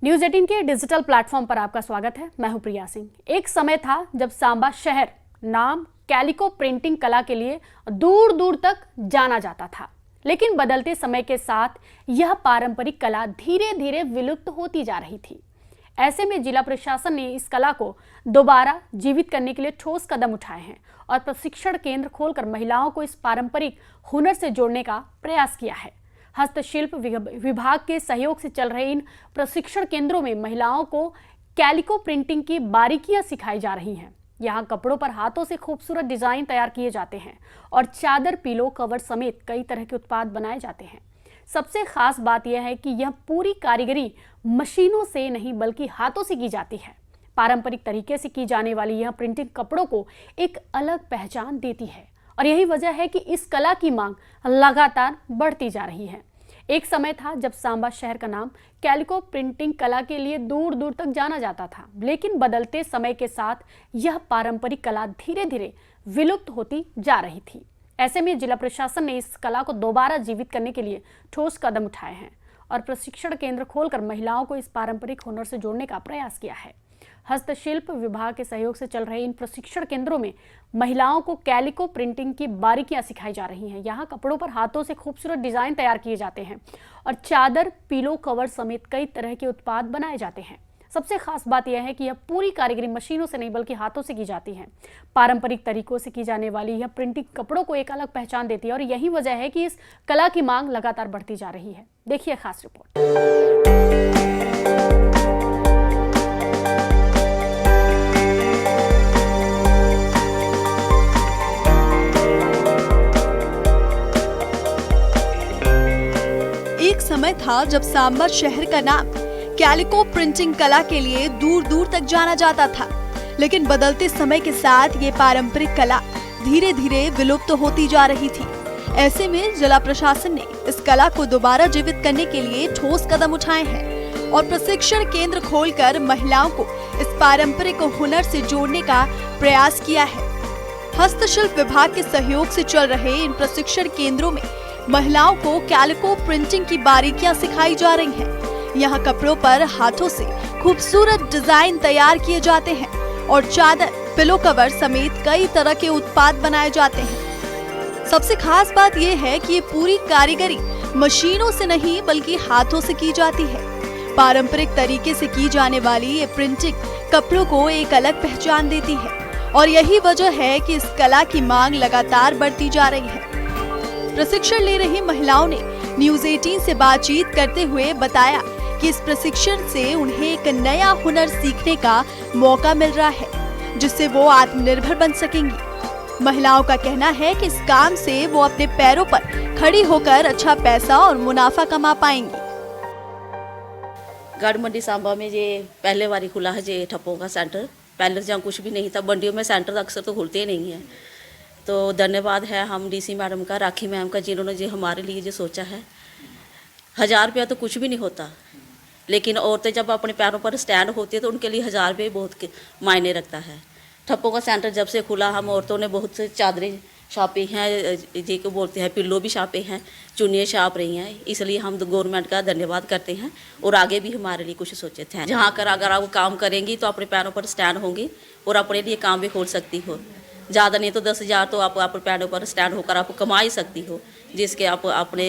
News 18 के digital platform पर आपका स्वागत है। मैं हूं प्रिया सिंह। एक समय था जब सांबा शहर नाम कैलिको प्रिंटिंग कला के लिए दूर दूर तक जाना जाता था, लेकिन बदलते समय के साथ यह पारंपरिक कला धीरे धीरे विलुप्त होती जा रही थी। ऐसे में जिला प्रशासन ने इस कला को दोबारा जीवित करने के लिए ठोस कदम उठाए हैं और प्रशिक्षण केंद्र खोलकर महिलाओं को इस पारंपरिक हुनर से जोड़ने का प्रयास किया है। हस्तशिल्प विभाग के सहयोग से चल रहे इन प्रशिक्षण केंद्रों में महिलाओं को कैलिको प्रिंटिंग की बारीकियां सिखाई जा रही हैं। यहाँ कपड़ों पर हाथों से खूबसूरत डिजाइन तैयार किए जाते हैं और चादर, पिलो कवर समेत कई तरह के उत्पाद बनाए जाते हैं। सबसे खास बात यह है कि यह पूरी कारीगरी मशीनों से नहीं बल्कि हाथों से की जाती है। पारंपरिक तरीके से की जाने वाली यह प्रिंटिंग कपड़ों को एक अलग पहचान देती है और यही वजह है कि इस कला की मांग लगातार बढ़ती जा रही है। एक समय था जब सांबा शहर का नाम कैलिको प्रिंटिंग कला के लिए दूर दूर तक जाना जाता था, लेकिन बदलते समय के साथ यह पारंपरिक कला धीरे धीरे विलुप्त होती जा रही थी। ऐसे में जिला प्रशासन ने इस कला को दोबारा जीवित करने के लिए ठोस कदम उठाए हैं और प्रशिक्षण केंद्र खोलकर महिलाओं को इस पारंपरिक हुनर से जोड़ने का प्रयास किया है। हस्तशिल्प विभाग के सहयोग से चल रहे इन प्रशिक्षण केंद्रों में महिलाओं को कैलिको प्रिंटिंग की बारीकियां सिखाई जा रही हैं। यहाँ कपड़ों पर हाथों से खूबसूरत डिजाइन तैयार किए जाते हैं और चादर, पिलो कवर समेत कई तरह के उत्पाद बनाए जाते हैं। सबसे खास बात यह है कि यह पूरी कारीगरी मशीनों से नहीं बल्कि हाथों से की जाती है। पारंपरिक तरीकों से की जाने वाली यह प्रिंटिंग कपड़ों को एक अलग पहचान देती है और यही वजह है कि इस कला की मांग लगातार बढ़ती जा रही है। देखिए खास रिपोर्ट। एक समय था जब सांबा शहर का नाम कैलिको प्रिंटिंग कला के लिए दूर दूर तक जाना जाता था, लेकिन बदलते समय के साथ ये पारंपरिक कला धीरे धीरे विलुप्त होती जा रही थी। ऐसे में जिला प्रशासन ने इस कला को दोबारा जीवित करने के लिए ठोस कदम उठाए हैं और प्रशिक्षण केंद्र खोलकर महिलाओं को इस पारंपरिक हुनर से जोड़ने का प्रयास किया है। हस्तशिल्प विभाग के सहयोग से चल रहे इन प्रशिक्षण केंद्रों में महिलाओं को कैलिको प्रिंटिंग की बारीकियां सिखाई जा रही हैं। यहाँ कपड़ों पर हाथों से खूबसूरत डिजाइन तैयार किए जाते हैं और चादर, पिलो कवर समेत कई तरह के उत्पाद बनाए जाते हैं। सबसे खास बात यह है कि ये पूरी कारीगरी मशीनों से नहीं बल्कि हाथों से की जाती है। पारंपरिक तरीके से की जाने वाली ये प्रिंटिंग कपड़ों को एक अलग पहचान देती है और यही वजह है कि इस कला की मांग लगातार बढ़ती जा रही है। प्रशिक्षण ले रही महिलाओं ने न्यूज 18 से बातचीत करते हुए बताया कि इस प्रशिक्षण से उन्हें एक नया हुनर सीखने का मौका मिल रहा है, जिससे वो आत्मनिर्भर बन सकेंगी। महिलाओं का कहना है कि इस काम से वो अपने पैरों पर खड़ी होकर अच्छा पैसा और मुनाफा कमा पाएंगी। गढ़ मंडी सांबा में ये पहले बारी खुला है ये ठप्पों का सेंटर। पहले जहाँ कुछ भी नहीं था, मंडियों में सेंटर अक्सर तो खुलते ही नहीं है। तो धन्यवाद है हम डीसी मैडम का, राखी मैम का, जिन्होंने जो हमारे लिए जो सोचा है। 1000 रुपया तो कुछ भी नहीं होता, लेकिन औरतें जब अपने पैरों पर स्टैंड होती है तो उनके लिए 1000 रुपये बहुत मायने रखता है। ठप्पों का सेंटर जब से खुला हम औरतों ने बहुत से चादरें छापी हैं, जी को बोलते हैं पिल्लो भी छापे हैं, चुन्नियाँ छाप रही हैं। इसलिए हम गवर्नमेंट का धन्यवाद करते हैं और आगे भी हमारे लिए कुछ सोचे थे। जहाँ कर अगर आप काम करेंगी तो अपने पैरों पर स्टैंड होंगी और अपने लिए काम भी खोल सकती हो। ज़्यादा नहीं तो 10,000 तो आप अपने पैरों पर स्टैंड होकर आप कमा ही सकती हो, जिसके आप अपने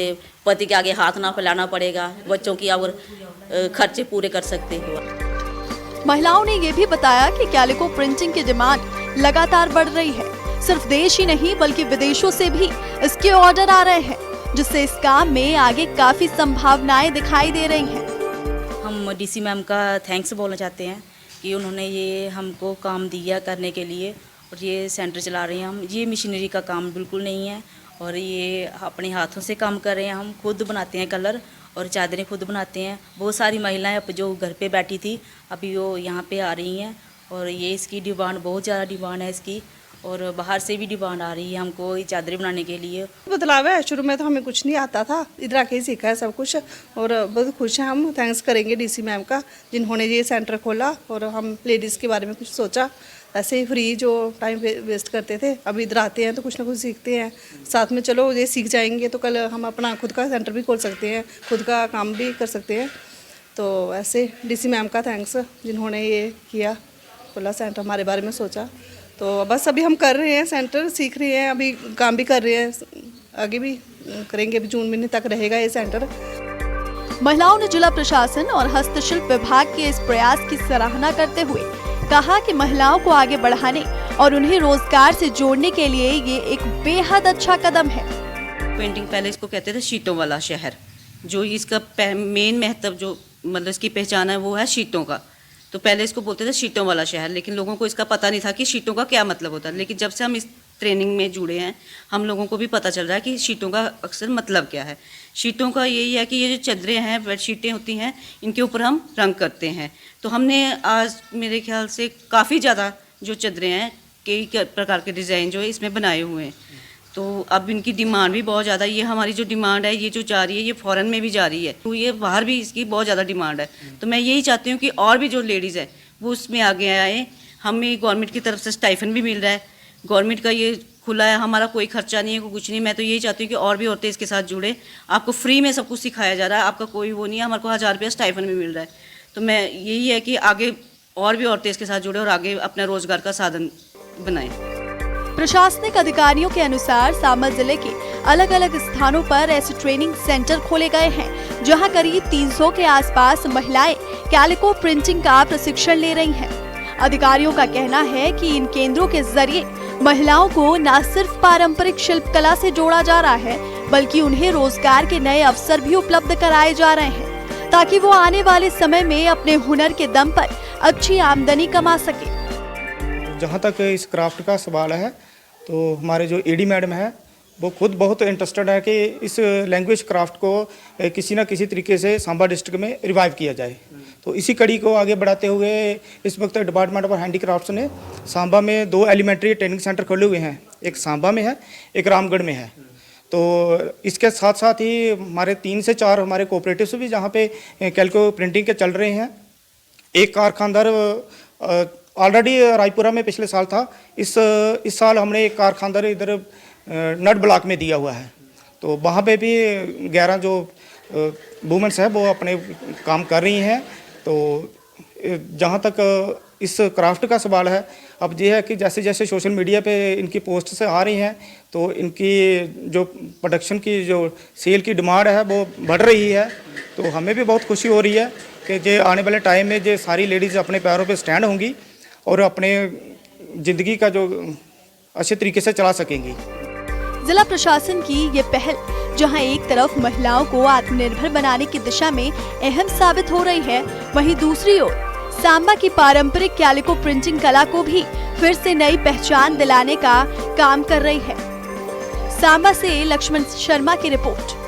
पति के आगे हाथ ना फैलाना पड़ेगा, बच्चों की और खर्चे पूरे कर सकते हो। महिलाओं ने ये भी बताया कि कैलिको प्रिंटिंग की डिमांड लगातार बढ़ रही है। सिर्फ देश ही नहीं बल्कि विदेशों से भी इसके ऑर्डर आ रहे हैं, जिससे इस काम में आगे काफी संभावनाएं दिखाई दे रही हैं। हम डीसी मैम का थैंक्स बोलना चाहते हैं कि उन्होंने ये हमको काम दिया करने के लिए और ये सेंटर चला रहे हैं। हम ये मशीनरी का काम बिल्कुल नहीं है और ये अपने हाथों से काम कर रहे हैं। हम खुद बनाते हैं कलर और चादरें खुद बनाते हैं। बहुत सारी महिलाएं अब जो घर पे बैठी थी अभी वो यहाँ पे आ रही हैं और ये इसकी डिमांड बहुत ज़्यादा डिमांड है इसकी और बाहर से भी डिमांड आ रही है हमको ये चादरें बनाने के लिए। बदलाव है, शुरू में तो हमें कुछ नहीं आता था, इधर आके ही सीखा है सब कुछ और बहुत खुश हैं हम। थैंक्स करेंगे डीसी मैम का जिन्होंने ये सेंटर खोला और हम लेडीज़ के बारे में कुछ सोचा। ऐसे ही फ्री जो टाइम वेस्ट करते थे, अब इधर आते हैं तो कुछ ना कुछ सीखते हैं साथ में। चलो ये सीख जाएंगे तो कल हम अपना खुद का सेंटर भी खोल सकते हैं, खुद का काम भी कर सकते हैं। तो ऐसे डीसी मैम का थैंक्स जिन्होंने ये किया, खोला सेंटर, हमारे बारे में सोचा। तो बस अभी हम कर रहे हैं, सेंटर सीख रहे हैं, अभी काम भी कर रहे हैं, आगे भी करेंगे, अभी जून महीने तक रहेगा ये सेंटर। महिलाओं ने जिला प्रशासन और हस्तशिल्प विभाग के इस प्रयास की सराहना करते हुए कहा कि महिलाओं को आगे बढ़ाने और उन्हें रोजगार से जोड़ने के लिए ये एक बेहद अच्छा कदम है। पेंटिंग पहले इसको कहते थे शीटों वाला शहर, जो इसका मेन महत्व जो मतलब इसकी पहचान है वो है शीटों का। तो पहले इसको बोलते थे शीटों वाला शहर, लेकिन लोगों को इसका पता नहीं था कि शीटों का क्या मतलब होता है। लेकिन जब से हम इस ट्रेनिंग में जुड़े हैं, हम लोगों को भी पता चल रहा है कि शीटों का अक्सर मतलब क्या है। शीटों का यही है कि ये जो चादरें हैं, बेडशीटें होती हैं, इनके ऊपर हम रंग करते हैं। तो हमने आज मेरे ख्याल से काफ़ी ज़्यादा जो चादरें हैं, कई प्रकार के डिज़ाइन जो है इसमें बनाए हुए हैं। तो अब इनकी डिमांड भी बहुत ज़्यादा, ये हमारी जो डिमांड है ये जो जा रही है ये फ़ॉरेन में भी जा रही है, तो ये बाहर भी इसकी बहुत ज़्यादा डिमांड है। तो मैं यही चाहती हूँ कि और भी जो लेडीज़ है वो उसमें आगे आए। हमें गवर्नमेंट की तरफ से स्टाइफन भी मिल रहा है, गवर्नमेंट का ये खुला है, हमारा कोई खर्चा नहीं है, कोई कुछ नहीं। मैं तो यही चाहती हूँ कि और भी औरतें इसके साथ जुड़े। आपको फ्री में सब कुछ सिखाया जा रहा है, आपका कोई वो नहीं है, हमारे को 1000 रुपया स्टाइफन भी मिल रहा है। तो मैं यही है कि आगे और भी औरतें इसके साथ जुड़े और आगे अपना रोजगार का साधन बनाएं। प्रशासनिक अधिकारियों के अनुसार सांबा जिले के अलग अलग स्थानों पर ऐसे ट्रेनिंग सेंटर खोले गए हैं, जहां करीब 300 के आसपास महिलाएं कैलिको प्रिंटिंग का प्रशिक्षण ले रही हैं। अधिकारियों का कहना है कि इन केंद्रों के जरिए महिलाओं को न सिर्फ पारंपरिक शिल्प कला से जोड़ा जा रहा है, बल्कि उन्हें रोजगार के नए अवसर भी उपलब्ध कराए जा रहे हैं, ताकि वो आने वाले समय में अपने हुनर के दम पर अच्छी आमदनी कमा सके। जहाँ तक इस क्राफ्ट का सवाल है, तो हमारे जो एडी मैडम है वो खुद बहुत इंटरेस्टेड है कि इस लैंग्वेज क्राफ्ट को किसी न किसी तरीके से सांबा डिस्ट्रिक्ट में रिवाइव किया जाए। तो इसी कड़ी को आगे बढ़ाते हुए इस वक्त डिपार्टमेंट ऑफ हैंडीक्राफ्ट्स ने सांबा में 2 एलिमेंट्री ट्रेनिंग सेंटर खोले हुए हैं, एक सांबा में है, एक रामगढ़ में है। तो इसके साथ साथ ही हमारे 3 से 4 हमारे कोऑपरेटिव्स भी जहाँ पे कैलिको प्रिंटिंग के चल रहे हैं। एक कारखानदार ऑलरेडी रायपुरा में पिछले साल था, इस साल हमने एक कारखानदार इधर नट ब्लॉक में दिया हुआ है। तो वहाँ पे भी 11 जो वुमेन्स हैं वो अपने काम कर रही हैं। तो जहाँ तक इस क्राफ्ट का सवाल है, अब ये है कि जैसे जैसे सोशल मीडिया पे इनकी पोस्ट से आ रही हैं, तो इनकी जो प्रोडक्शन की जो सेल की डिमांड है वो बढ़ रही है। तो हमें भी बहुत खुशी हो रही है कि जो आने वाले टाइम में जो सारी लेडीज़ अपने पैरों पे स्टैंड होंगी और अपने ज़िंदगी का जो अच्छे तरीके से चला सकेंगी। जिला प्रशासन की ये पहल, जहां एक तरफ महिलाओं को आत्मनिर्भर बनाने की दिशा में अहम साबित हो रही है, वहीं दूसरी ओर सांबा की पारंपरिक कैलिको प्रिंटिंग कला को भी फिर से नई पहचान दिलाने का काम कर रही है। सांबा से लक्ष्मण शर्मा की रिपोर्ट।